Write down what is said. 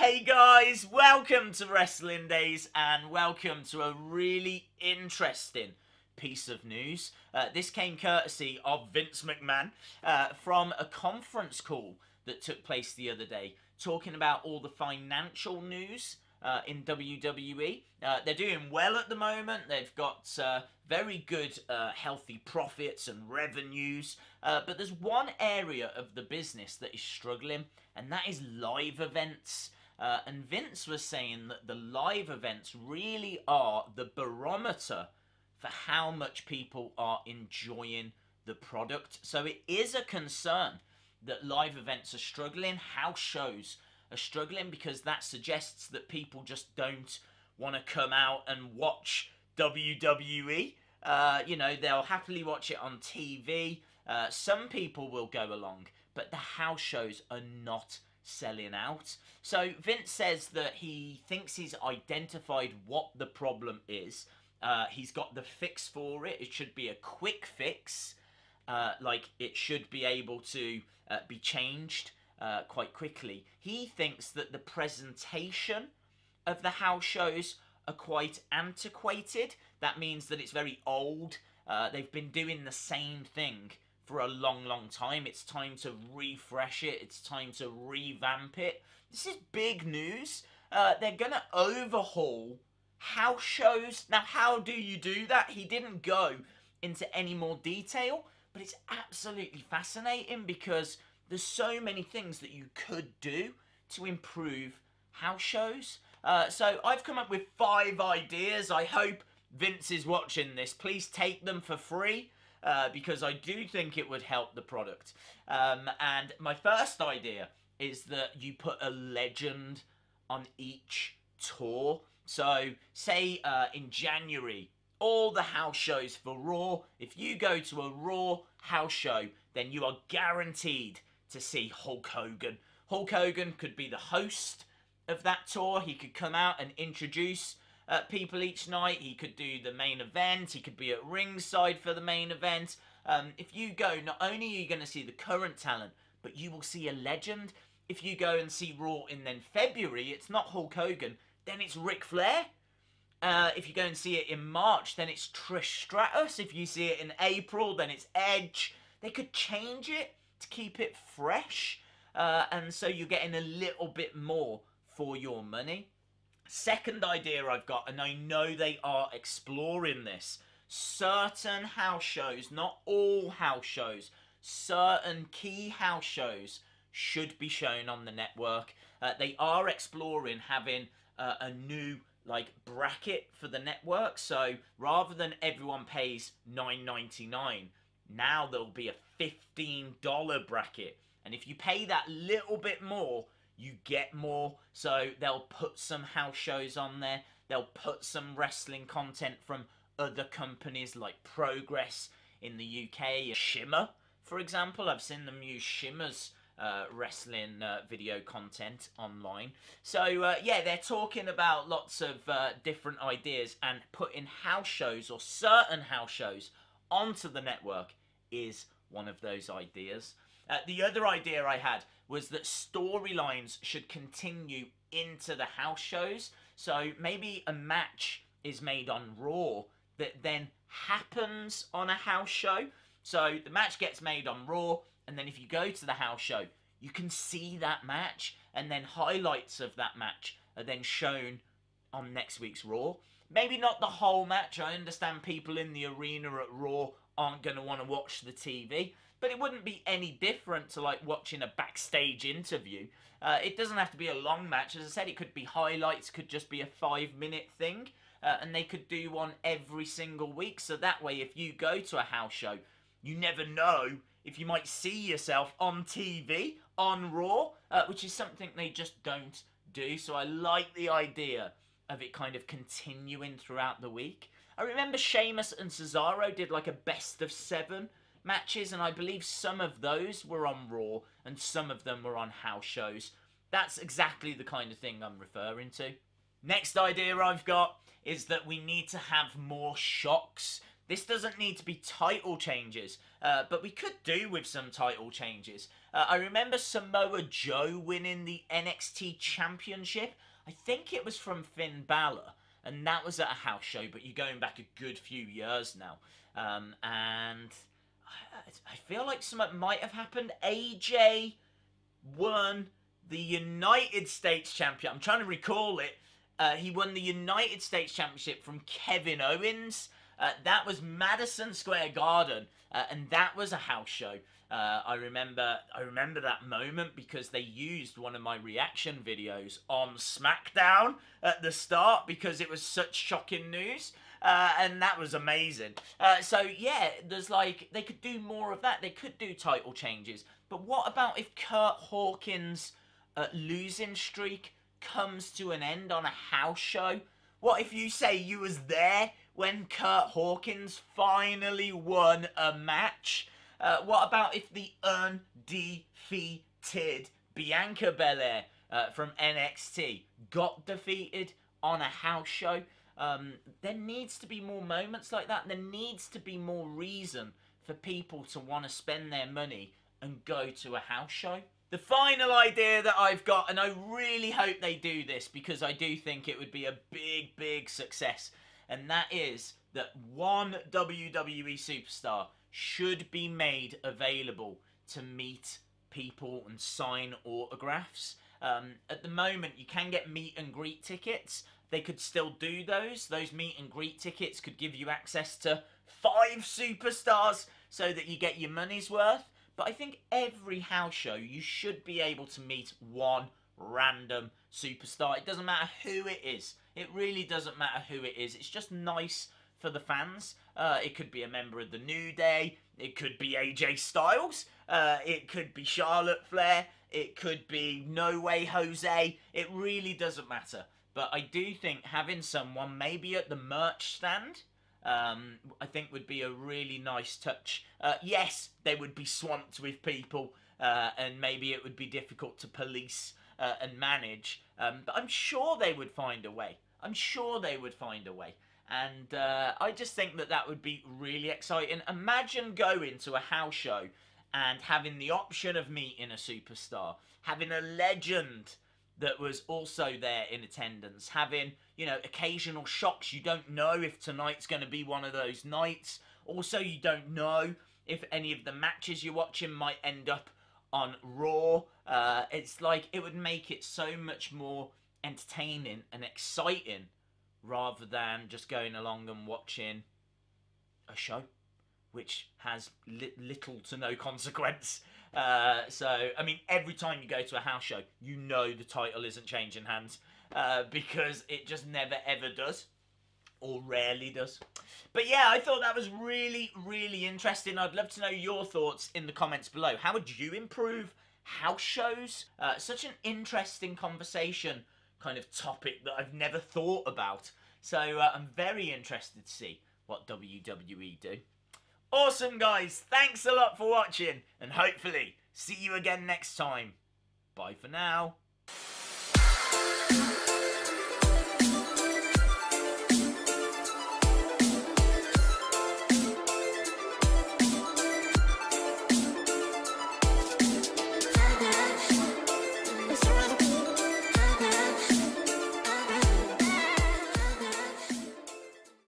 Hey guys, welcome to Wrestling Daze and welcome to a really interesting piece of news. This came courtesy of Vince McMahon from a conference call that took place the other day, talking about all the financial news in WWE. They're doing well at the moment. They've got very good healthy profits and revenues, but there's one area of the business that is struggling, and that is live events. And Vince was saying that the live events really are the barometer for how much people are enjoying the product. So it is a concern that live events are struggling. House shows are struggling because that suggests that people just don't want to come out and watch WWE. They'll happily watch it on TV. Some people will go along, but the house shows are not selling out. So Vince says that he thinks he's identified what the problem is. He's got the fix for it. It should be a quick fix. It should be able to be changed quite quickly. He thinks that the presentation of the house shows are quite antiquated. That means that it's very old. They've been doing the same thing for a long time. It's time to refresh it. It's time to revamp it. This is big news. They're going to overhaul house shows. Now, how do you do that? He didn't go into any more detail, but it's absolutely fascinating because there's so many things that you could do to improve house shows. So I've come up with 5 ideas. I hope Vince is watching this. Please take them for free. Because I do think it would help the product. And my first idea is that you put a legend on each tour. So, say in January, all the house shows for Raw, if you go to a Raw house show, then you are guaranteed to see Hulk Hogan. Hulk Hogan could be the host of that tour. He could come out and introduce people each night. He could do the main event. He could be at ringside for the main event. If you go, not only are you going to see the current talent, but you will see a legend. If you go and see Raw in then February, it's not Hulk Hogan, then it's Ric Flair. If you go and see it in March, then it's Trish Stratus. If you see it in April, then it's Edge. They could change it to keep it fresh. And so you're getting a little bit more for your money. Second idea I've got, and I know they are exploring this, certain house shows, not all house shows, certain key house shows should be shown on the network. They are exploring having a new bracket for the network. So rather than everyone pays $9.99, now there'll be a $15 bracket. And if you pay that little bit more, you get more. So they'll put some house shows on there. They'll put some wrestling content from other companies like Progress in the UK. Shimmer, for example. I've seen them use Shimmer's wrestling video content online. So yeah, they're talking about lots of different ideas, and putting house shows or certain house shows onto the network is one of those ideas. The other idea I had was that storylines should continue into the house shows. So maybe a match is made on Raw that then happens on a house show. So the match gets made on Raw, and then if you go to the house show, you can see that match, and then highlights of that match are then shown on next week's Raw. Maybe not the whole match. I understand people in the arena at Raw aren't going to want to watch the TV, but it wouldn't be any different to watching a backstage interview. It doesn't have to be a long match. As I said, it could be highlights, could just be a 5-minute thing, and they could do one every single week. So that way, if you go to a house show, you never know if you might see yourself on TV, on Raw, which is something they just don't do. So I like the idea of it kind of continuing throughout the week. I remember Sheamus and Cesaro did a best of 7 matches, and I believe some of those were on Raw and some of them were on house shows. That's exactly the kind of thing I'm referring to. Next idea I've got is that we need to have more shocks This doesn't need to be title changes, but we could do with some title changes. I remember Samoa Joe winning the NXT Championship. I think it was from Finn Balor, and that was at a house show, but you're going back a good few years now. And I feel like something might have happened. AJ won the United States Champion. I'm trying to recall it. He won the United States Championship from Kevin Owens. That was Madison Square Garden, and that was a house show. I remember that moment because they used one of my reaction videos on SmackDown at the start because it was such shocking news, and that was amazing. So yeah, there's like, they could do more of that. They could do title changes. But what about if Kurt Hawkins' losing streak comes to an end on a house show? What if you say you was there when Kurt Hawkins finally won a match? What about if the undefeated Bianca Belair from NXT got defeated on a house show? There needs to be more moments like that. There needs to be more reason for people to want to spend their money and go to a house show. The final idea that I've got, and I really hope they do this because I do think it would be a big, big success, and that is that one WWE superstar should be made available to meet people and sign autographs. At the moment, you can get meet and greet tickets. They could still do those. Those meet and greet tickets could give you access to 5 superstars so that you get your money's worth. But I think every house show, you should be able to meet one random superstar. It doesn't matter who it is. It really doesn't matter who it is. It's just nice for the fans. It could be a member of the New Day. It could be AJ Styles. It could be Charlotte Flair. It could be No Way Jose. It really doesn't matter. But I do think having someone maybe at the merch stand, I think would be a really nice touch. Yes, they would be swamped with people, and maybe it would be difficult to police and manage, but I'm sure they would find a way. I'm sure they would find a way. And I just think that that would be really exciting. Imagine going to a house show and having the option of meeting a superstar, having a legend that was also there in attendance, having, you know, occasional shocks. You don't know if tonight's going to be one of those nights. Also, you don't know if any of the matches you're watching might end up on Raw. It's like, it would make it so much more entertaining and exciting rather than just going along and watching a show which has little to no consequence. So, I mean, every time you go to a house show, you know the title isn't changing hands, because it just never ever does, or rarely does. But yeah, I thought that was really, really interesting. I'd love to know your thoughts in the comments below. How would you improve house shows? Such an interesting conversation kind of topic that I've never thought about. So I'm very interested to see what WWE do. Awesome, guys. Thanks a lot for watching, and hopefully see you again next time. Bye for now.